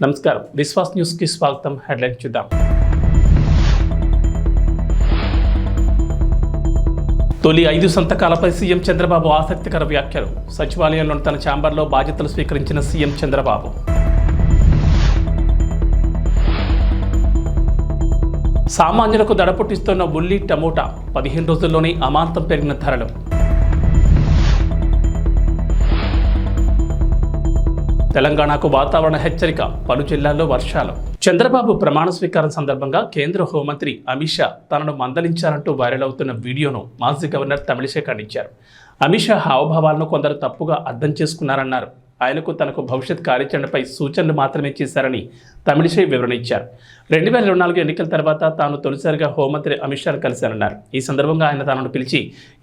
నమస్కారం విశ్వాస్ న్యూస్ కి స్వాగతం. హెడ్లైన్ చూద్దాం. తొలి 5 సంతకాలపై సీఎం చంద్రబాబు ఆసక్తికర వ్యాఖ్యలు. సచివాలయంలోని తన ఛాంబర్లో బాధ్యతలు స్వీకరించిన సీఎం చంద్రబాబు. సామాన్యులకు దడపుట్టిస్తున్న ఉల్లి టమోటా 15 రోజుల్లోనే అమాంతం పెరిగిన ధరలు. తెలంగాణకు వాతావరణ హెచ్చరిక, పలు జిల్లాల్లో వర్షాలు. చంద్రబాబు ప్రమాణ స్వీకారం సందర్భంగా కేంద్ర హోంమంత్రి అమిత్ షా తనను మందలించారంటూ వైరల్ అవుతున్న వీడియోను మాజీ గవర్నర్ తమిళిసై ఖండించారు. అమిత్ షా హావభావాలను కొందరు తప్పుగా అర్థం చేసుకున్నారన్నారు. ఆయనకు తనకు భవిష్యత్ కార్యాచరణపై సూచనలు మాత్రమే చేశారని తమిళిసై వివరణ ఇచ్చారు. 2024 ఎన్నికల తర్వాత తాను తొలిసారిగా హోంమంత్రి అమిత్ షాను కలిశారన్నారు. ఈ సందర్భంగా ఆయన తనను పిలిచి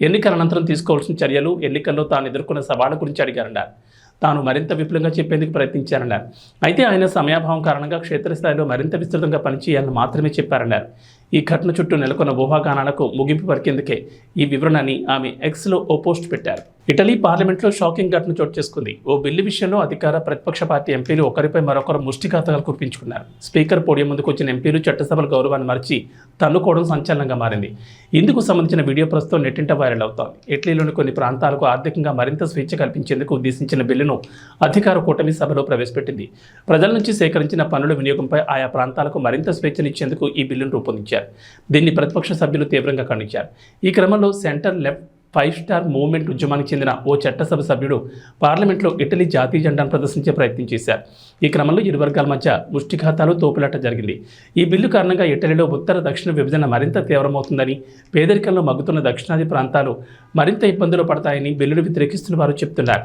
ఎన్నికల అనంతరం తీసుకోవాల్సిన చర్యలు, ఎన్నికల్లో తాను ఎదుర్కొన్న సవాళ్ల గురించి అడిగారన్నారు. తాను మరింత విపులంగా చెప్పేందుకు ప్రయత్నించారన్నారు. అయితే ఆయన సమయాభావం కారణంగా క్షేత్రస్థాయిలో మరింత విస్తృతంగా పనిచేయాలని మాత్రమే చెప్పారన్నారు. ఈ ఘటన చుట్టూ నెలకొన్న ఊహాగానాలకు ముగింపు పలికేందుకే ఈ వివరణని ఆమె ఎక్స్లో ఓ పోస్ట్ పెట్టారు. ఇటలీ పార్లమెంట్లో షాకింగ్ ఘటన చోటు చేసుకుంది. ఓ బిల్లు విషయంలో అధికార ప్రతిపక్ష పార్టీ ఎంపీలు ఒకరిపై మరొకరు ముష్టిఘాతాలు కురిపించుకున్నారు. స్పీకర్ పోడియం ముందుకు వచ్చిన ఎంపీలు చట్టసభల గౌరవాన్ని మరిచి తన్నుకోవడం సంచలనంగా మారింది. ఇందుకు సంబంధించిన వీడియో ప్రస్తుతం నెట్టింట వైరల్ అవుతోంది. ఇటలీలోని కొన్ని ప్రాంతాలకు ఆర్థికంగా మరింత స్వేచ్ఛ కల్పించేందుకు ఉద్దేశించిన బిల్లును అధికార కూటమి సభలో ప్రవేశపెట్టింది. ప్రజల నుంచి సేకరించిన పన్నుల వినియోగంపై ఆయా ప్రాంతాలకు మరింత స్వేచ్ఛనిచ్చేందుకు ఈ బిల్లును రూపొందించారు. దీన్ని ప్రతిపక్ష సభ్యులు తీవ్రంగా ఖండించారు. ఈ క్రమంలో సెంటర్ లెఫ్ట్ 5 స్టార్ మూవ్మెంట్ ఉద్యమానికి చెందిన ఓ చట్టసభ సభ్యుడు పార్లమెంట్లో ఇటలీ జాతీయ జెండాను ప్రదర్శించే ప్రయత్నం చేశారు. ఈ క్రమంలో ఇరు వర్గాల మధ్య ముష్టిఘాతాలు, తోపులాట జరిగింది. ఈ బిల్లు కారణంగా ఇటలీలో ఉత్తర దక్షిణ విభజన మరింత తీవ్రమవుతుందని, పేదరికంలో మగ్గుతున్న దక్షిణాది ప్రాంతాలు మరింత ఇబ్బందులు పడతాయని బిల్లును వ్యతిరేకిస్తున్న వారు చెబుతున్నారు.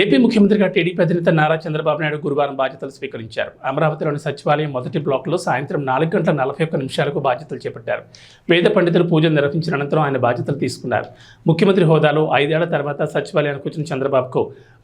ఏపీ ముఖ్యమంత్రిగా టీడీపీ అధినేత నారా చంద్రబాబు నాయుడు గురువారం బాధ్యతలు స్వీకరించారు. అమరావతిలోని సచివాలయం మొదటి బ్లాక్లో సాయంత్రం 4:41 బాధ్యతలు చేపట్టారు. వేద పండితులు పూజలు నిర్వహించిన అనంతరం ఆయన బాధ్యతలు తీసుకున్నారు. ముఖ్యమంత్రి హోదాలో 5 ఏళ్ల తర్వాత సచివాలయానికి వచ్చిన చంద్రబాబుకు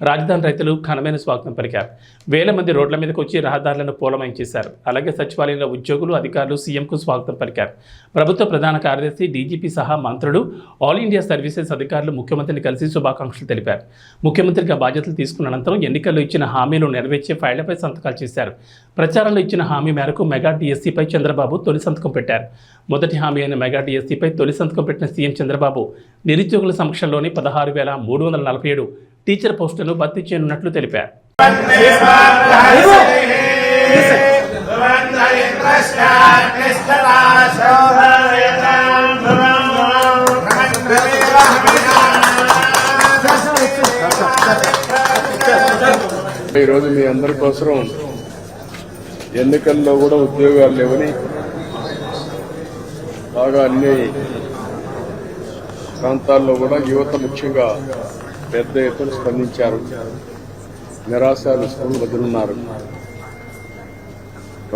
రాజధాని రైతులు ఘనమైన స్వాగతం పలికారు. వేల మంది రోడ్ల మీదకు వచ్చి రహదారులను పూలమయం చేశారు. అలాగే సచివాలయంలో ఉద్యోగులు, అధికారులు సీఎంకు స్వాగతం పలికారు. ప్రభుత్వ ప్రధాన కార్యదర్శి, డీజీపీ సహా మంత్రులు, ఆల్ ఇండియా సర్వీసెస్ అధికారులు ముఖ్యమంత్రిని కలిసి శుభాకాంక్షలు తెలిపారు. ముఖ్యమంత్రిగా బాధ్యతలు తీసుకున్న అనంతరం ఎన్నికల్లో ఇచ్చిన హామీలు నెరవేర్చే ఫైళ్లపై సంతకాలు చేశారు. ప్రచారంలో ఇచ్చిన హామీ మేరకు మెగా డిఎస్సీపై చంద్రబాబు తొలి సంతకం పెట్టారు. మొదటి హామీ అయిన మెగా డిఎస్సీపై తొలి సంతకం పెట్టిన సీఎం చంద్రబాబు నిరుద్యోగుల సమక్షంలోని 16,347 టీచర్ పోస్టులను భర్తీ చేయనున్నట్లు తెలిపారు. ఈరోజు మీ అందరి కోసం ఎన్నికల్లో కూడా ఉద్యోగాలు లేవని బాగా అన్ని ప్రాంతాల్లో కూడా యువత ముఖ్యంగా పెద్ద ఎత్తున స్పందించారు. నిరాశలు స్కూల్ వదులున్నారు.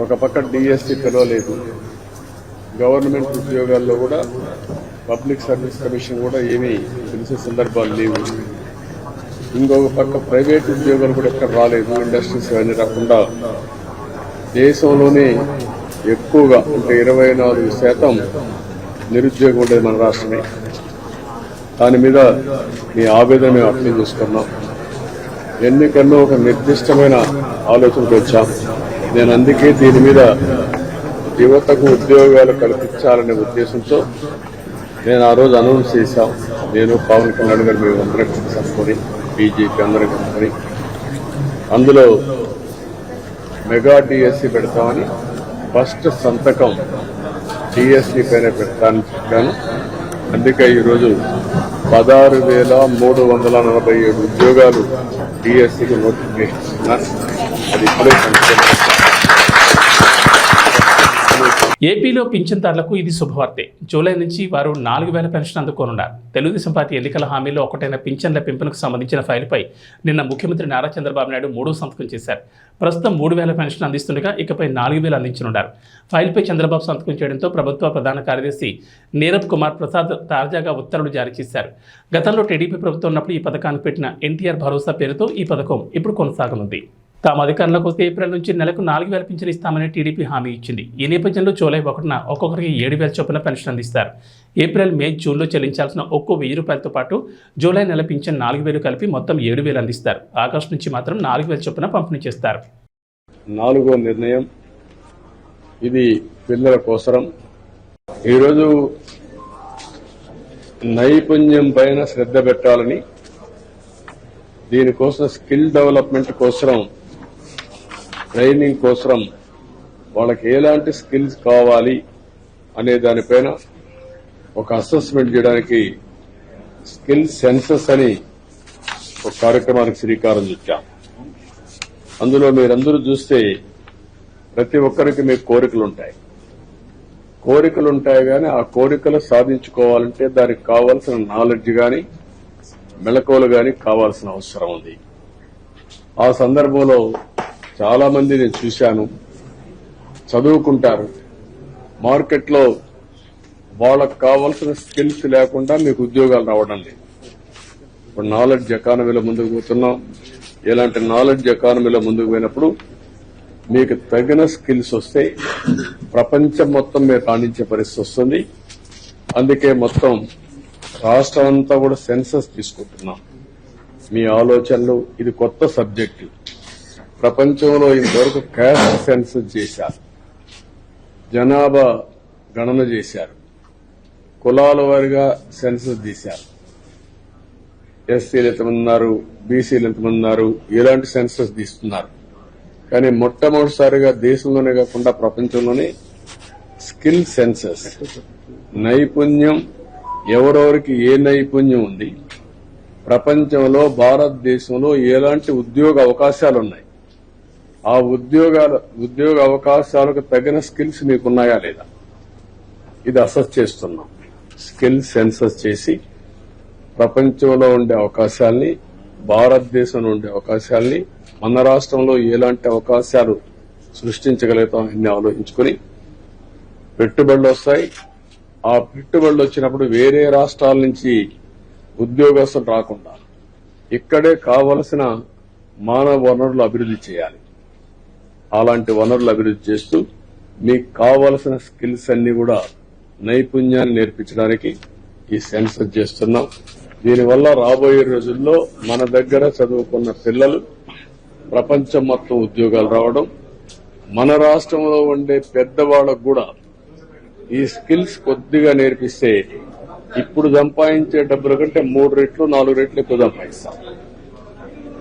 ఒక పక్క డిఎస్సీ పిలవలేదు. గవర్నమెంట్ ఉద్యోగాల్లో కూడా పబ్లిక్ సర్వీస్ కమిషన్ కూడా ఏమీ పిలిచే సందర్భాలు లేవు. ఇంకొక పక్క ప్రైవేట్ ఉద్యోగాలు కూడా ఎక్కడ రాలేదు. ఇండస్ట్రీస్ అన్ని రాకుండా దేశంలోనే ఎక్కువగా అంటే 24% నిరుద్యోగం ఉండేది మన రాష్ట్రమే. దాని మీద మీ ఆవేదన మేము అర్థం చేసుకున్నాం. ఎన్నికల్లో ఒక నిర్దిష్టమైన ఆలోచనకు వచ్చాం. నేను అందుకే దీని మీద యువతకు ఉద్యోగాలు కల్పించాలనే ఉద్దేశంతో నేను ఆ రోజు అనౌన్స్ చేశాం. నేను పవన్ కళ్యాణ్ గారు మేము అందరం కలుసుకొని బీజేపీ అందరం కలుసుకొని అందులో మెగా డిఎస్సీ పెడతామని ఫస్ట్ సంతకం డిఎస్సీ పైన పెడతానని చెప్పాను. అందుకే ఈరోజు 16,347 ఉద్యోగాలు డిఎస్సీకి నోటిఫికేషన్ ఇస్తున్నాను. అది ఇప్పుడే ఏపీలో పింఛన్దారులకు ఇది శుభవార్తే. జూలై నుంచి వారు 4,000 పెన్షన్ అందుకోనున్నారు. తెలుగుదేశం పార్టీ ఎన్నికల హామీలో ఒకటైన పింఛన్ల పెంపునకు సంబంధించిన ఫైలుపై నిన్న ముఖ్యమంత్రి నారా చంద్రబాబు నాయుడు 3వ సంతకం చేశారు. ప్రస్తుతం 3,000 పెన్షన్ అందిస్తుండగా ఇకపై 4,000 అందించనున్నారు. ఫైల్పై చంద్రబాబు సంతకం చేయడంతో ప్రభుత్వ ప్రధాన కార్యదర్శి నీరబ్ కుమార్ ప్రసాద్ తాజాగా ఉత్తర్వులు జారీ చేశారు. గతంలో టీడీపీ ప్రభుత్వం ఉన్నప్పుడు ఈ పథకాన్ని పెట్టిన ఎన్టీఆర్ భరోసా పేరుతో ఈ పథకం ఇప్పుడు కొనసాగనుంది. తాము అధికారంలోకి వస్తే ఏప్రిల్ నుంచి నెలకు 4,000 పింఛన్ ఇస్తామని టీడీపీ హామీ ఇచ్చింది. ఈ నేపథ్యంలో జూలై 1న ఒక్కొక్కరికి 7,000 చొప్పున పెన్షన్ అందిస్తారు. ఏప్రిల్, మే, జూన్లో చెల్లించాల్సిన ఒక్కో ₹1,000తో పాటు జూలై నెల పింఛన్ 4,000 కలిపి మొత్తం 7,000 అందిస్తారు. ఆగస్టు నుంచి మాత్రం 4,000 చొప్పున పంపిణీ చేస్తారు. 4వ నిర్ణయం ఇది పిల్లల కోసరం. ఈరోజు నైపుణ్యం పైన శ్రద్ధ పెట్టాలని, దీనికోసం స్కిల్ డెవలప్మెంట్ కోసం, ట్రైనింగ్ కోసం వాళ్ళకి ఎలాంటి స్కిల్స్ కావాలి అనే దానిపైన ఒక అసెస్మెంట్ చేయడానికి స్కిల్ సెన్సస్ అని ఒక కార్యక్రమానికి శ్రీకారం చుట్టాం. అందులో మీరందరూ చూస్తే ప్రతి ఒక్కరికి మీకు కోరికలు ఉంటాయి కానీ ఆ కోరికలు సాధించుకోవాలంటే దానికి కావాల్సిన నాలెడ్జ్ కానీ మెళకువలు కానీ కావాల్సిన అవసరం ఉంది. ఆ సందర్భంలో చాలా మంది నేను చూశాను, చదువుకుంటారు, మార్కెట్లో వాళ్ళకు కావాల్సిన స్కిల్స్ లేకుండా మీకు ఉద్యోగాలు రావడం లేదు. ఇప్పుడు నాలెడ్జ్ ఎకానమీలో ముందుకు పోతున్నాం. ఇలాంటి నాలెడ్జ్ ఎకానమీలో ముందుకు పోయినప్పుడు మీకు తగిన స్కిల్స్ వస్తే ప్రపంచం మొత్తం మీరు రాణించే పరిస్థితి వస్తుంది. అందుకే మొత్తం రాష్ట్రం అంతా కూడా సెన్సస్ తీసుకుంటున్నాం. మీ ఆలోచనలు, ఇది కొత్త సబ్జెక్టు. ప్రపంచంలో ఇంతవరకు క్యాస్ట్ సెన్సస్ చేశారు, జనాభా గణన చేశారు, కులాల వారిగా సెన్సస్ తీశారు. ఎస్సీలు ఎంతమంది ఉన్నారు, బీసీలు ఎంతమంది ఉన్నారు, ఇలాంటి సెన్సస్ తీస్తున్నారు. కానీ మొట్టమొదటిసారిగా దేశంలోనే కాకుండా ప్రపంచంలోనే స్కిల్ సెన్సస్, నైపుణ్యం, ఎవరెవరికి ఏ నైపుణ్యం ఉంది, ప్రపంచంలో భారతదేశంలో ఎలాంటి ఉద్యోగ అవకాశాలు ఉన్నాయి, ఆ ఉద్యోగ అవకాశాలకు తగిన స్కిల్స్ మీకున్నాయా లేదా, ఇది అసెస్ చేస్తున్నాం. స్కిల్ సెన్సస్ చేసి ప్రపంచంలో ఉండే అవకాశాల్ని, భారతదేశంలో ఉండే అవకాశాల్ని, మన రాష్ట్రంలో ఎలాంటి అవకాశాలు సృష్టించగలుగుతాం అన్ని ఆలోచించుకుని పెట్టుబడులు వస్తాయి. ఆ పెట్టుబడులు వచ్చినప్పుడు వేరే రాష్ట్రాల నుంచి ఉద్యోగస్తులు రాకుండా ఇక్కడే కావలసిన మానవ వనరులు అభివృద్ది చేయాలి. అలాంటి వనరులు అభివృద్ది చేస్తూ మీకు కావలసిన స్కిల్స్ అన్ని కూడా నైపుణ్యాన్ని నేర్పించడానికి ఈ సెన్సస్ చేస్తున్నాం. దీనివల్ల రాబోయే రోజుల్లో మన దగ్గర చదువుకున్న పిల్లలు ప్రపంచం మొత్తం ఉద్యోగాలు రావడం, మన రాష్ట్రంలో ఉండే పెద్దవాళ్లకు కూడా ఈ స్కిల్స్ కొద్దిగా నేర్పిస్తే ఇప్పుడు సంపాదించే డబ్బుల కంటే 3 రెట్లు 4 రెట్లు ఎక్కువ సంపాదిస్తాం.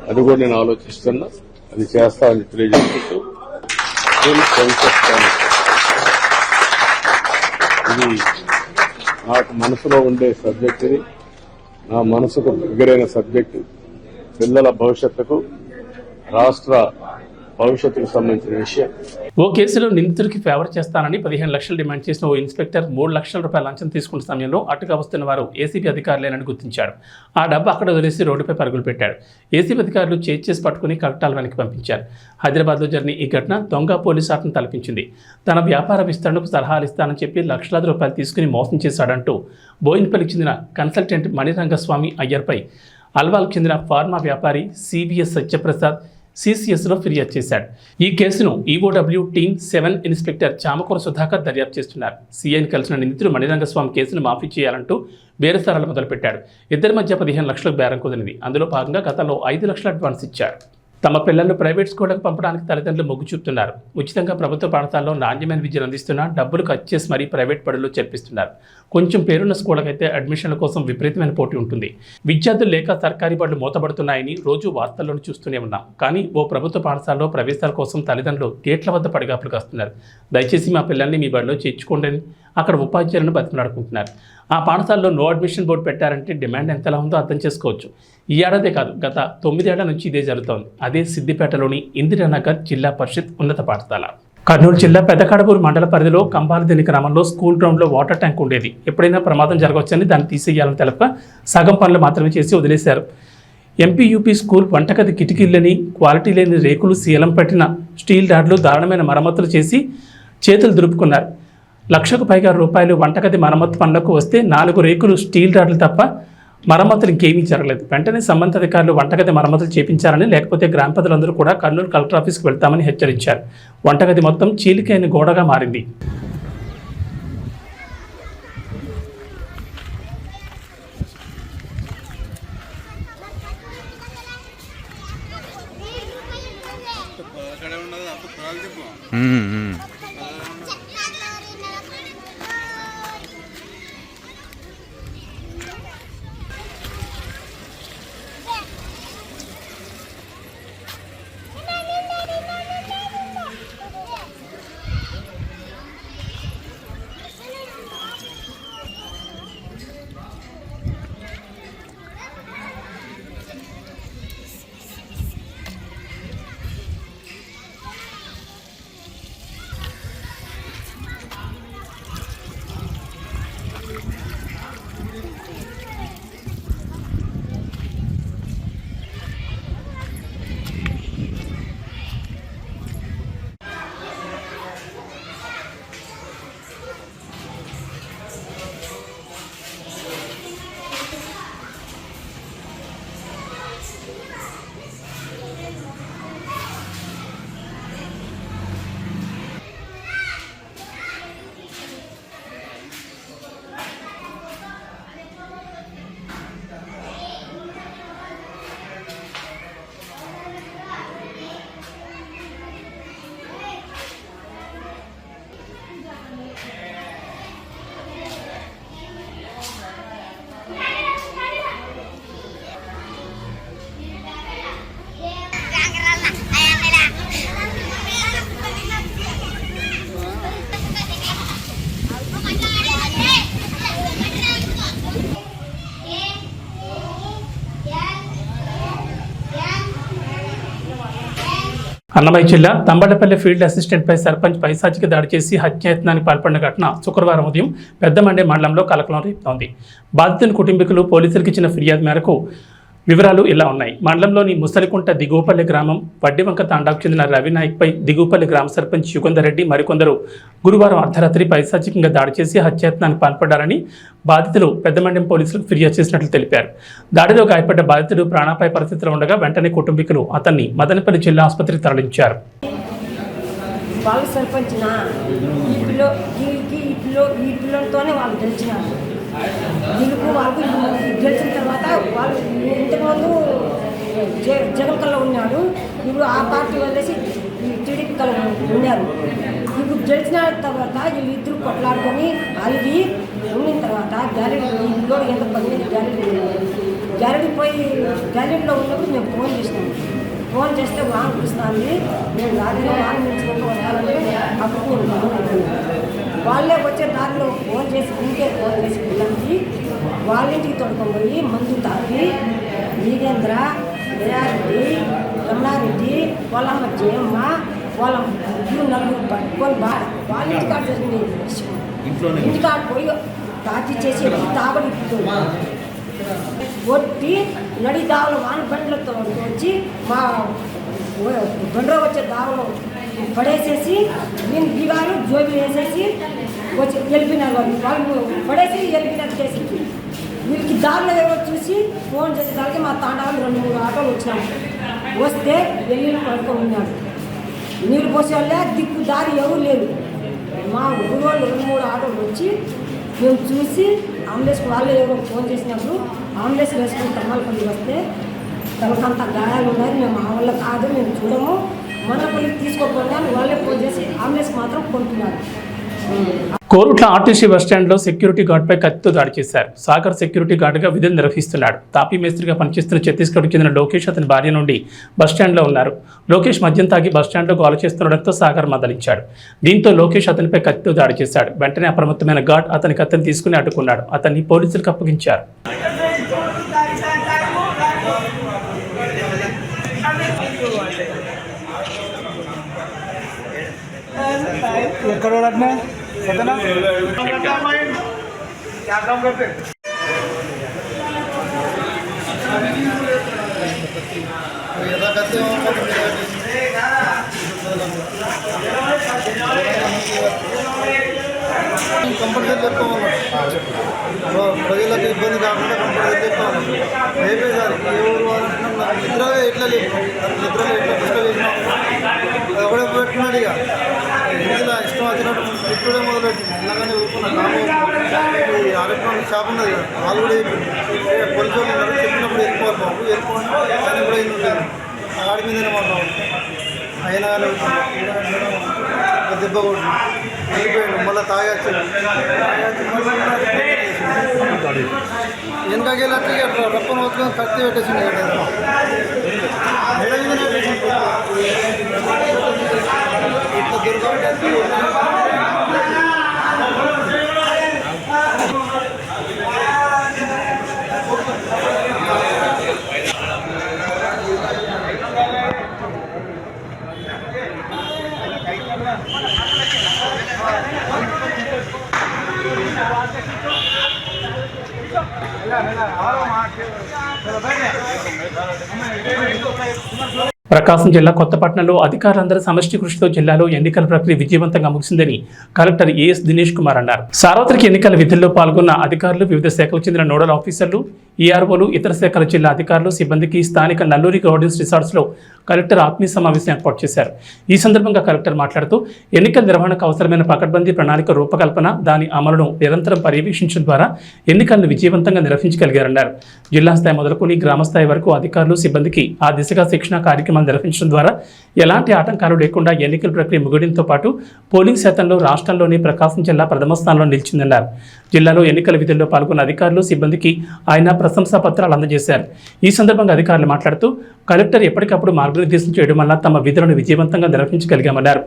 అది కూడా నేను ఆలోచిస్తున్నా, అది చేస్తామని తెలియజేసుకుంటూ ఇది నాకు మనసులో ఉండే సబ్జెక్ట్. ఇది నా మనసుకు దగ్గరైన సబ్జెక్టు. పిల్లల భవిష్యత్తుకు, రాష్ట్ర భవిష్యత్తుకు సంబంధించిన విషయం. ఓ కేసులో నిందితుడికి ఫేవర్ చేస్తానని 15 లక్షలు డిమాండ్ చేసిన ఓ ఇన్స్పెక్టర్ 3 లక్షల రూపాయల లంచం తీసుకున్న సమయంలో అటుగా వస్తున్న వారు ఏసీబీ అధికారులేనని గుర్తించాడు. ఆ డబ్బు అక్కడ వదిలేసి రోడ్డుపై పరుగులు పెట్టాడు. ఏసీబీ అధికారులు చేసి పట్టుకుని కలెక్టర్ల వెనక్కి పంపించారు. హైదరాబాద్లో జరిగిన ఈ ఘటన దొంగ పోలీసు ఆటను తలపించింది. తన వ్యాపార విస్తరణకు సలహాలు ఇస్తానని చెప్పి లక్షలాది రూపాయలు తీసుకుని మోసం చేశాడంటూ బోయిన్పల్లికి చెందిన కన్సల్టెంట్ మణిరంగస్వామి అయ్యర్పై అల్వాల్కు చెందిన ఫార్మా వ్యాపారి సిబిఎస్ సత్యప్రసాద్ సిసిఎస్లో ఫిర్యాదు చేశాడు. ఈ కేసును EOW team 7 inspector Chamakura Sudhakar దర్యాప్తు చేస్తున్నారు. సీఐని కలిసిన నిందితుడు మణిరంగస్వామి కేసును మాఫీ చేయాలంటూ బేరసారాలు మొదలుపెట్టాడు. ఇద్దరి మధ్య 15 లక్షలకు బేరం కుదిరింది. అందులో భాగంగా గతంలో 5 లక్షల అడ్వాన్స్ ఇచ్చాడు. తమ పిల్లలను ప్రైవేట్ స్కూళ్లకు పంపడానికి తల్లిదండ్రులు మొగ్గు చూపుతున్నారు. ఉచితంగా ప్రభుత్వ పాఠశాలలో నాణ్యమైన విద్యను అందిస్తున్నా డబ్బులు ఖర్చు చేసి మరీ ప్రైవేట్ బడుల్లో చేర్పిస్తున్నారు. కొంచెం పేరున్న స్కూళ్లకైతే అడ్మిషన్ల కోసం విపరీతమైన పోటీ ఉంటుంది. విద్యార్థులు లేక సర్కారీ బడులు మూతబడుతున్నాయని రోజు వార్తల్లోనూ చూస్తూనే ఉన్నాం. కానీ ఓ ప్రభుత్వ పాఠశాలలో ప్రవేశాల కోసం తల్లిదండ్రులు గేట్ల వద్ద పడిగాపులు కాస్తున్నారు. దయచేసి మా పిల్లల్ని మీ బడిలో చేర్చుకోండి, అక్కడ ఉపాధ్యాయులను బతిమలాడుకుంటున్నారు. ఆ పాఠశాలలో నో అడ్మిషన్ బోర్డు పెట్టారంటే డిమాండ్ ఎంతలా ఉందో అర్థం చేసుకోవచ్చు. ఈ ఏడాదే కాదు, గత 9 ఏళ్ల నుంచి ఇదే జరుగుతోంది. అదే సిద్దిపేటలోని ఇందిరానగర్ జిల్లా పరిషత్ ఉన్నత పాఠశాల. కర్నూలు జిల్లా పెద్దకడపూరు మండల పరిధిలో కంబాలదిని గ్రామంలో స్కూల్ గ్రౌండ్లో వాటర్ ట్యాంక్ ఉండేది. ఎప్పుడైనా ప్రమాదం జరగవచ్చని దాన్ని తీసేయాలని తెలప సగం పనులు మాత్రమే చేసి వదిలేశారు. ఎంపీయూపీ స్కూల్ వంటగది కిటికీలని, క్వాలిటీ లేని రేకులు, శీలం పట్టిన స్టీల్ రాడ్లు దారుణమైన మరమ్మతులు చేసి చేతులు దులుపుకున్నారు. లక్షకు పైగా రూపాయలు వంటగది మరమ్మతు పనులకు వస్తే 4 రేకులు, స్టీల్ రాడ్లు తప్ప మరమ్మతులు ఇంకేమీ జరగలేదు. వెంటనే సంబంధిత అధికారులు వంటగది మరమ్మతులు చేపించారని, లేకపోతే గ్రామ ప్రజలందరూ కూడా కర్నూలు కలెక్టర్ ఆఫీస్కి వెళ్తామని హెచ్చరించారు. వంటగది మొత్తం చీలికైన గోడగా మారింది. అన్నమయ్య జిల్లా తంబళ్లపల్లి ఫీల్డ్ అసిస్టెంట్పై సర్పంచ్ పైశాచిక దాడి చేసి హత్యాయత్నానికి పాల్పడిన ఘటన శుక్రవారం ఉదయం పెద్దమండే మండలంలో కలకలం రేపుతోంది. బాధితుని కుటుంబీకులు పోలీసులకు ఇచ్చిన ఫిర్యాదు మేరకు వివరాలు ఇలా ఉన్నాయి. మండలంలోని ముసలికుంట దిగువపల్లి గ్రామం వడ్డివంక తాండాకు చెందిన రవినాయక్పై దిగువపల్లి గ్రామ సర్పంచ్ యుగంధర్ రెడ్డి మరికొందరు గురువారం అర్ధరాత్రి పైశాచికంగా దాడి చేసి హత్యాయత్నానికి పాల్పడ్డారని బాధితులు పెద్దమండ్యం పోలీసులకు ఫిర్యాదు చేసినట్లు తెలిపారు. దాడిలో గాయపడ్డ బాధితుడు ప్రాణాపాయ పరిస్థితిలో ఉండగా వెంటనే కుటుంబీకులు అతన్ని మదనపల్లి జిల్లా ఆసుపత్రికి తరలించారు. వాళ్ళ సర్పంచిన ఈ పిల్లలతోనే వాళ్ళు గెలిచినారు. వీళ్ళకు వాళ్ళకు గెలిచిన తర్వాత వాళ్ళు ఇంతకుముందు జగన్ కల్లో ఉన్నాడు. ఇప్పుడు ఆ పార్టీ వదిలేసి టీడీపీ కల్లో ఉన్నారు. ఇప్పుడు గెలిచిన తర్వాత వీళ్ళిద్దరు కొట్లాడుకొని అలిగి ఉండిన తర్వాత గ్యాలరీలో ఎంత 18 గ్యాలరీలో ఉన్నప్పుడు మేము ఫోన్ చేసినాము. ఫోన్ చేస్తే వాహనం పిలుస్తుంది, మేము రాగానే వాహనం పెంచుకుంటూ వస్తానంటే అప్పుడు వాళ్ళే వచ్చే దారిలో ఫోన్ చేసి పిల్లలకి వాళ్ళ ఇంటికి తొడుకొని పోయి మందు తాగి వీరేంద్ర, దయారెడ్డి, రమణారెడ్డి, వాళ్ళమ్మ జయమ్మ, వాళ్ళ నలుగురు పట్టుకొని వాళ్ళ ఇంటికాడ జరిగింది. ఇంటికాడ పోయి తాచి చేసి తాగడి కొట్టి నడి దావలో వాన బండ్లతో వచ్చి మా బండ్ర వచ్చే దావలో పడేసేసి నేను దిగాలు జోబులు వేసేసి వచ్చి వెళ్ళిపోయినారు. వాళ్ళు పడేసి వెళ్ళిపోయినట్టు చేసి వీళ్ళకి దారిలో ఎవరో చూసి ఫోన్ చేసేసరికి మా తాండాలు 2-3 ఆటోలు వచ్చినాము. వస్తే వెళ్ళి పడుకొని ఉన్నాడు. నీళ్ళు పోసే వాళ్ళే దిక్కు దారి ఎవరు లేదు. మా ఊరు వాళ్ళు 2-3 ఆటోలు వచ్చి మేము చూసి అంబులెన్స్కి వాళ్ళే ఎవరో ఫోన్ చేసినప్పుడు అంబులెన్స్ వేసుకుని తమ్మలపల్లి వస్తే తనకంత గాయాలు ఉన్నాయి. మేము మా వల్ల కాదు, మేము చూడము, మనపల్లికి తీసుకోకుండా వాళ్ళే ఫోన్ చేసి అంబులెన్స్ మాత్రం కొంటున్నారు. కోరుట్ల ఆర్టీసీ బస్టాండ్లో సెక్యూరిటీ గార్డ్పై కత్తితో దాడి చేశారు. సాగర్ సెక్యూరిటీ గార్డుగా విధులు నిర్వహిస్తున్నాడు. తాపీ మేస్త్రిగా పనిచేస్తున్న ఛత్తీస్గఢ్కు చెందిన లోకేష్ అతని భార్య నుండి బస్టాండ్లో ఉన్నారు. లోకేష్ మద్యం తాగి బస్టాండ్లో గోల చేస్తుండడంతో సాగర్ మందలించాడు. దీంతో లోకేష్ అతనిపై కత్తితో దాడి చేశాడు. వెంటనే అప్రమత్తమైన గార్డ్ అతని కత్తిని తీసుకుని అడ్డుకున్నాడు. అతన్ని పోలీసులకు అప్పగించారు. करोड़ रखना है कितना क्या काम करते కంపల్సరీ చెప్పుకోవాలి ప్రజలకు ఇబ్బంది కాకుండా కంపల్సరీ చెప్పుకోవాలి రేపే సార్ ఏ ఊరు వాళ్ళు నిద్రగా ఎట్లా లేదు నిద్రలో ఎట్లా డిస్టర్బ్ చేసినా ఎవడే పెట్టున్నాడు ఇక ఇందులో ఇష్టం వచ్చినట్టు ఇప్పుడే మొదలెట్టి ఇలాగనే ఊరుకున్న ఈ ఆరోగ్యం షాప్ ఉన్నది కదా వాళ్ళు కూడా పోలీసు వాళ్ళు చెప్పినప్పుడు వెళ్ళిపోవాలి బాబు వెళ్ళిపోవాలి ఆయన కూడా ఏం లేదు ఆడి మీదనే మాట్లాడు అయినా దెబ్బ కొట్టు వెళ్ళిపోయాడు మళ్ళీ తాగచ్చు వెనకకెళ్ళి అట్లా రప్పన వచ్చుకొని కత్తి పెట్టేసింది మెడ మీద ఇట్లా దొరకాలి ప్రకాశం జిల్లా కొత్తపట్నంలో అధికారులందరూ సమష్టి కృషితో జిల్లాలో ఎన్నికల ప్రక్రియ విజయవంతంగా ముగిసిందని కలెక్టర్ ఏఎస్ దినేష్ కుమార్ అన్నారు. సార్వత్రిక ఎన్నికల విధుల్లో పాల్గొన్న అధికారులు, వివిధ శాఖలకు చెందిన నోడల్ ఆఫీసర్లు, ఈఆర్ఓలు, ఇతర శాఖల జిల్లా అధికారులు, సిబ్బందికి స్థానిక నల్లూరి గార్డెన్స్ రిసార్ట్స్ లో కలెక్టర్ ఆత్మీయ సమావేశం ఏర్పాటు చేశారు. ఈ సందర్భంగా కలెక్టర్ మాట్లాడుతూ ఎన్నికల నిర్వహణకు అవసరమైన పకడ్బందీ ప్రణాళిక రూపకల్పన, దాని అమలును నిరంతరం పర్యవేక్షించడం ద్వారా ఎన్నికలను విజయవంతంగా నిర్వహించగలిగారన్నారు. జిల్లా స్థాయి మొదలుకొని గ్రామ స్థాయి వరకు అధికారులు, సిబ్బందికి ఆ దిశగా శిక్షణ కార్యక్రమాలు నిర్వహించడం ద్వారా ఎలాంటి ఆటంకాలు లేకుండా ఎన్నికల ప్రక్రియ ముగియడంతో పాటు పోలింగ్ శాతంలో రాష్ట్రంలోని ప్రకాశం జిల్లా ప్రథమ స్థానంలో నిలిచిందన్నారు. జిల్లాలో ఎన్నికల విధుల్లో పాల్గొన్న అధికారులు, సిబ్బందికి ఆయన ప్రశంసా పత్రాలు అందజేశారు. ఈ సందర్భంగా అధికారులు మాట్లాడుతూ కలెక్టర్ ఎప్పటికప్పుడు మార్గనిర్దేశం చేయడం వల్ల తమ విధులను విజయవంతంగా నిర్వహించగలిగామన్నారు.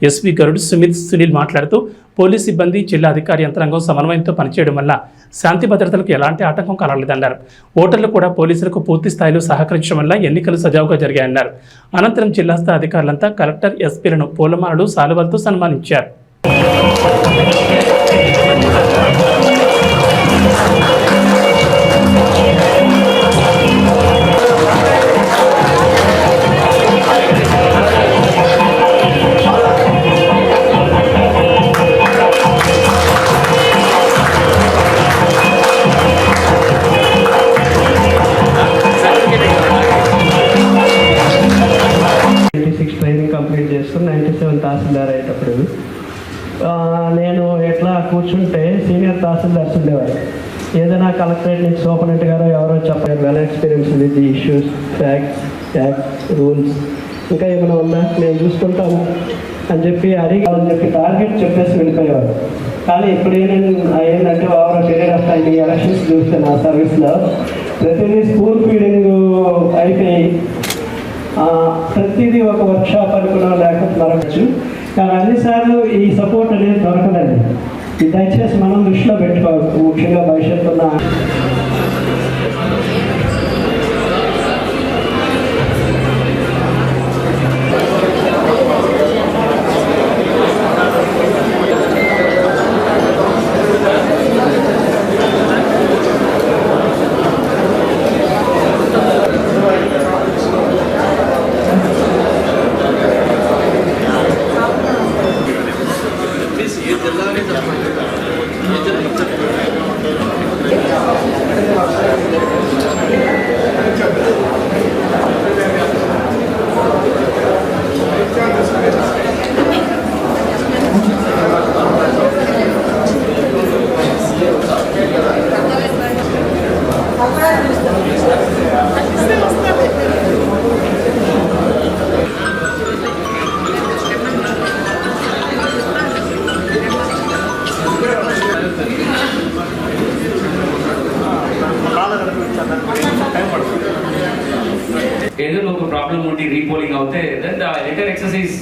ఎస్వి గరుడ్ సునీల్ మాట్లాడుతూ పోలీస్ సిబ్బంది, జిల్లా అధికారి యంత్రాంగం సమన్వయంతో పనిచేయడం వల్ల శాంతి భద్రతలకు ఎలాంటి ఆటంకం కలగలేదన్నారు. ఓటర్లు కూడా పోలీసులకు పూర్తి స్థాయిలో సహకరించడం వల్ల ఎన్నికలు సజావుగా జరిగాయన్నారు. అనంతరం జిల్లా స్థాయి అధికారులంతా కలెక్టర్, ఎస్పీలను పూలమాలలు, శాలువాలతో సన్మానించారు. ట్రైనింగ్ కంప్లీట్ చేస్తూ 97 తహసీల్దార్ అయ్యేటప్పుడు నేను ఎట్లా కూర్చుంటే సీనియర్ తహసీల్దార్స్ ఉండేవారు. ఏదైనా కలెక్టరేట్ నుంచి సూపరింటెండెంట్ గారు ఎవరో చెప్పారు, well experience with the issues, facts, acts, rules, ఇంకా ఏమైనా ఉందా నేను చూసుకుంటాను అని చెప్పి అడిగాలని చెప్పి టార్గెట్ చెప్పేసి వెళ్ళిపోయేవారు. కానీ ఇప్పుడు ఏంటంటే over period of time elections చూస్తే నా సర్వీస్లో ప్రతిదీ స్కూల్ ఫీడింగ్ అయిపోయి ప్రతిదీ ఒక వర్క్షాప్ అనుకున్నా లేకపోతే మరొకచ్చు. కానీ అన్నిసార్లు ఈ సపోర్ట్ అనేది దొరకదండి. ఇది దయచేసి మనం దృష్టిలో పెట్టుకోవాలి. ముఖ్యంగా భవిష్యత్తున్న ఏదో ఒక ప్రాబ్లం ఉండి రీపోలింగ్ అవుతే then the entire exercise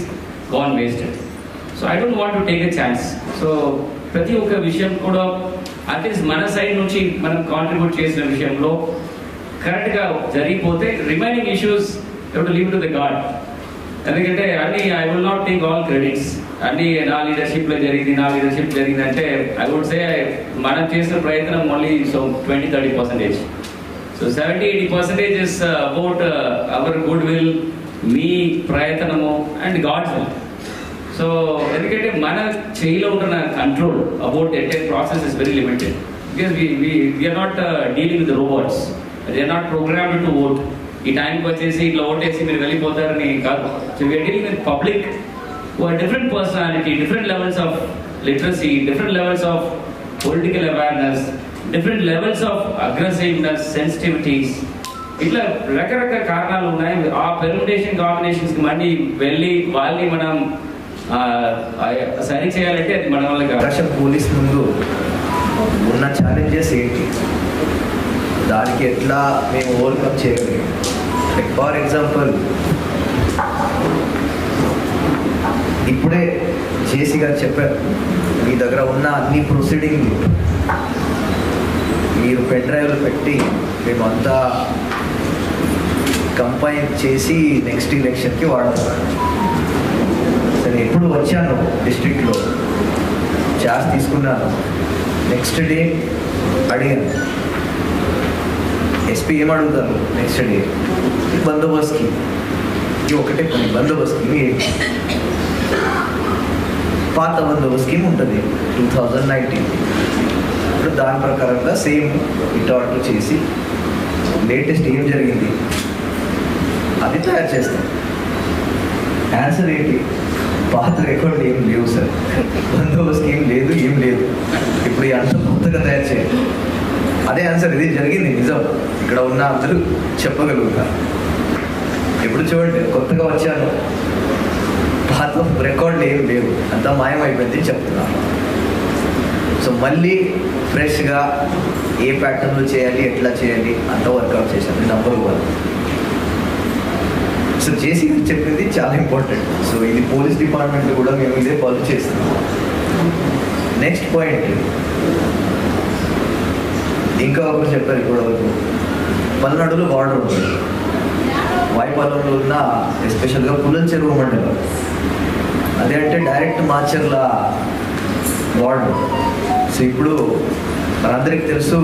gone wasted. So I don't want to take a chance. So ప్రతి ఒక్క విషయం కూడా అట్లీస్ట్ మన సైడ్ నుంచి మనం కాంట్రిబ్యూట్ చేసిన విషయంలో కరెక్ట్గా జరిగిపోతే remaining issues you have to leave to the god. ఎందుకంటే అన్ని I will not take all credits. అన్ని నా లీడర్షిప్లో జరిగింది అంటే ఐ వుడ్ సే మనం చేసిన ప్రయత్నం only 20-30%. So 70-80% is about our good will, మీ ప్రయత్నము అండ్ గాడ్స్ విల్. సో ఎందుకంటే మన చేయిలో ఉంటున్న control about entire process is very limited. Because we are not dealing with robots, they are not programmed to vote. ఈ టైంకి వచ్చేసి ఇట్లా ఓటేసి మీరు వెళ్ళిపోతారని కాదు. So we are dealing with public who are different personality, different levels of literacy, different levels of political awareness, different levels of aggressiveness, sensitivities. ఇట్లా రకరకాల కారణాలు ఉన్నాయి. ఆ పెర్ముటేషన్ కాంబినేషన్స్కి మళ్ళీ వెళ్ళి వాళ్ళని మనం సరి చేయాలంటే అది మన వల్ల కాదు. పోలీస్ ముందు ఉన్న ఛాలెంజెస్ ఏంటి, దానికి ఎట్లా మేము ఓవర్కమ్ చేయగలిగాం. ఫర్ ఎగ్జాంపుల్, ఇప్పుడే జేసీ గారు చెప్పారు, మీ దగ్గర ఉన్న అన్ని ప్రొసీడింగ్ మీరు పెన్ డ్రైవ్లు పెట్టి మేమంతా కంపైన్ చేసి నెక్స్ట్ ఎలక్షన్కి వాడతాం. సరే, ఎప్పుడు వచ్చాను డిస్ట్రిక్ట్లో ఛార్జ్ తీసుకున్నాను, నెక్స్ట్ డే అడిగాను ఎస్పీ ఏమడుగుతారు, నెక్స్ట్ డే బందోబస్తుకి ఒకటే పని, బందోబస్తుకి పాత బందోబస్తు స్కీమ్ ఉంటుంది 2019. ఇప్పుడు దాని ప్రకారంగా సేమ్ ఇటు చేసి లేటెస్ట్ ఏం జరిగింది అది తయారు చేస్తాం. ఆన్సర్ ఏంటి, పాత రికార్డు ఏం లేవు సార్, బందోబస్తు ఏం లేదు, ఇప్పుడు అంత కొత్తగా తయారు చేయాలి. అదే ఆన్సర్, ఇది జరిగింది నిజం, ఇక్కడ ఉన్న అందరూ చెప్పగలుగుతారు. ఎప్పుడు చూడండి, కొత్తగా వచ్చాను, పాత రికార్డులు ఏం లేవు, అంతా మాయమైపోయింది చెప్తున్నాను. సో మళ్ళీ ఫ్రెష్గా ఏ ప్యాటర్న్లో చేయాలి, ఎట్లా చేయాలి అంతా వర్కౌట్ చేశాను. నెంబర్ 1. సో చేసి చెప్పింది చాలా ఇంపార్టెంట్. సో ఇది పోలీస్ డిపార్ట్మెంట్ కూడా మేము ఇదే ఫాలో చేస్తున్నాం. నెక్స్ట్ పాయింట్, ఇంకా ఒకరు చెప్పారు ఇప్పటివరకు, పల్నాడులో బార్డర్ ఉంటుంది, వాయిపాలెంలో ఉన్న ఎస్పెషల్గా పుల్లల చెరువు మండలం, అదే అంటే డైరెక్ట్ మాచర్ల బార్డర్. సో ఇప్పుడు మనందరికీ తెలుసు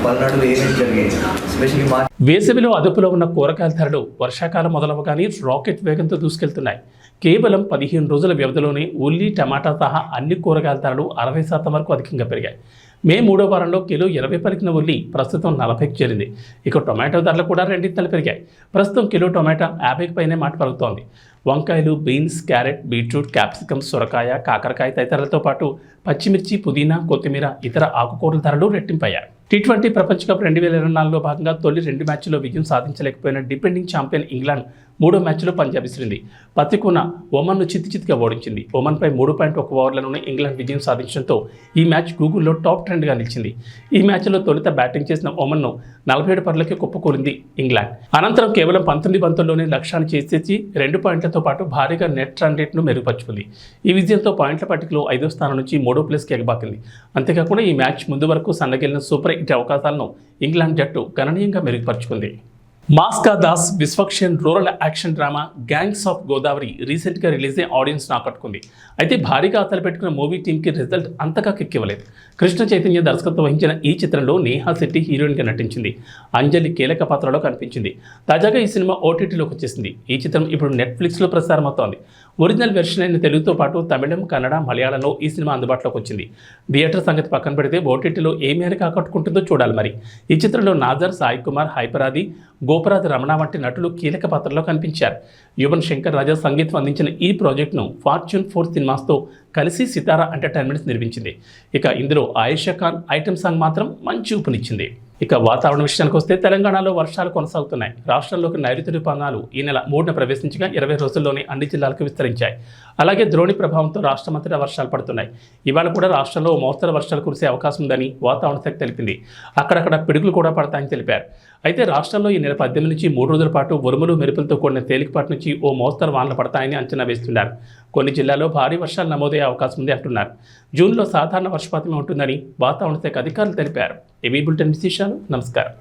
పల్నాడులో ఏమేమి జరిగాయి, ఎస్పెషల్లీ వేసవిలో అదుపులో ఉన్న కూరగాయల ధరలు వర్షాకాలం మొదలవగానే రాకెట్ వేగంతో దూసుకెళ్తున్నాయి. కేవలం 15 రోజుల వ్యవధిలోనే ఉల్లి, టమాటా సహా అన్ని కూరగాయల ధరలు 60% వరకు అధికంగా పెరిగాయి. మే 3వ వారంలో కిలో 20 పలికిన ఉల్లి ప్రస్తుతం 40కి చేరింది. ఇక టొమాటో ధరలు కూడా రెండింతలు పెరిగాయి. ప్రస్తుతం కిలో టొమాటో 50కి పైనే మాట పలుకుతోంది. వంకాయలు, బీన్స్, క్యారెట్, బీట్రూట్, క్యాప్సికమ్, సొరకాయ, కాకరకాయ తదితరులతో పాటు పచ్చిమిర్చి, పుదీనా, కొత్తిమీర, ఇతర ఆకుకూరల ధరలు రెట్టింపయ్యాయి. T20 ప్రపంచ కప్ 2024లో భాగంగా తొలి 2 మ్యాచ్ల్లో విజయం సాధించలేకపోయిన డిపెండింగ్ ఛాంపియన్ ఇంగ్లాండ్ 3వ మ్యాచ్లో పంజాబ్ విసిరింది. పతికున ఒమన్ను చిత్తుచిత్తుగా ఓడించింది. ఒమన్పై 3.1 ఓవర్లలోనే ఇంగ్లాండ్ విజయం సాధించడంతో ఈ మ్యాచ్ గూగుల్లో టాప్ ట్రెండ్గా నిలిచింది. ఈ మ్యాచ్లో తొలుత బ్యాటింగ్ చేసిన ఒమన్ను 47 పరులకే కుప్పకూలింది ఇంగ్లాండ్. అనంతరం కేవలం 19 బంతుల్లోనే లక్ష్యాన్ని చేసేసి 2 పాయింట్లతో పాటు భారీగా నెట్ రన్ రేట్ను మెరుగుపరుచుకుంది. ఈ విజయంతో పాయింట్ల పట్టికలో 5వ స్థానం నుంచి 3వ ప్లేస్కి ఎగబాకింది. అంతేకాకుండా ఈ మ్యాచ్ ముందు వరకు సన్నగిలిన సూపర్ హిట్ అవకాశాలను ఇంగ్లాండ్ జట్టు గణనీయంగా మెరుగుపరుచుకుంది. Mass ka Das Vishwaksen rural action drama gangs of Godavari రీసెంట్గా రిలీజ్ అయ్యి ఆడియన్స్ను ఆకట్టుకుంది. అయితే భారీగా ఆశలు పెట్టుకున్న మూవీ టీంకి రిజల్ట్ అంతగా కిక్కివ్వలేదు. కృష్ణ చైతన్య దర్శకత్వం వహించిన ఈ చిత్రంలో నేహా శెట్టి హీరోయిన్గా నటించింది. అంజలి కీలక పాత్రలో కనిపించింది. తాజాగా ఈ సినిమా ఓటీటీలోకి వచ్చేసింది. ఈ చిత్రం ఇప్పుడు నెట్ఫ్లిక్స్లో ప్రసారమవుతోంది. ఒరిజినల్ వెర్షన్ అయిన తెలుగుతో పాటు తమిళం, కన్నడ, మలయాళంలో ఈ సినిమా అందుబాటులోకి వచ్చింది. థియేటర్ సంగతి పక్కన పెడితే ఓటీటీలో ఏ మేరకు ఆకట్టుకుంటుందో చూడాలి. మరి ఈ చిత్రంలో నాజర్, సాయి కుమార్, హైపరాది, గోపరాజు రమణ వంటి నటులు కీలక పాత్రలో కనిపించారు. యువన్ శంకర్ రాజా సంగీతం అందించిన ఈ ప్రాజెక్టును ఫార్చ్యూన్ 4 సినిమాస్తో కలిసి సితారా ఎంటర్టైన్మెంట్స్ నిర్మించింది. ఇక ఇందులో ఆయేషా ఖాన్ ఐటెం సాంగ్ మాత్రం మంచి ఊపునిచ్చింది. ఇక వాతావరణ విషయానికి వస్తే తెలంగాణలో వర్షాలు కొనసాగుతున్నాయి. రాష్ట్రంలోకి నైరుతి ఋతుపవనాలు ఈ నెల 3న ప్రవేశించగా 20 రోజుల్లోనే అన్ని జిల్లాలకు విస్తరించాయి. అలాగే ద్రోణి ప్రభావంతో రాష్ట్రమంతటా వర్షాలు పడుతున్నాయి. ఇవాళ కూడా రాష్ట్రంలో మోస్తరు వర్షాలు కురిసే అవకాశం ఉందని వాతావరణ శాఖ తెలిపింది. అక్కడక్కడ పిడుగులు కూడా పడతాయని తెలిపారు. అయితే రాష్ట్రంలో ఈ నెల 18 నుంచి 3 రోజుల పాటు ఉరుములు మెరుపులతో కూడిన తేలికపాటి నుంచి ఓ మోస్తరు వానలు పడతాయని అంచనా వేస్తున్నారు. కొన్ని జిల్లాల్లో భారీ వర్షాలు నమోదయ్యే అవకాశం ఉంది అంటున్నారు. జూన్లో సాధారణ వర్షపాతమే ఉంటుందని వాతావరణ శాఖ అధికారులు తెలిపారు. ఏవీ బులెటిన్ విశేషాలు. నమస్కారం.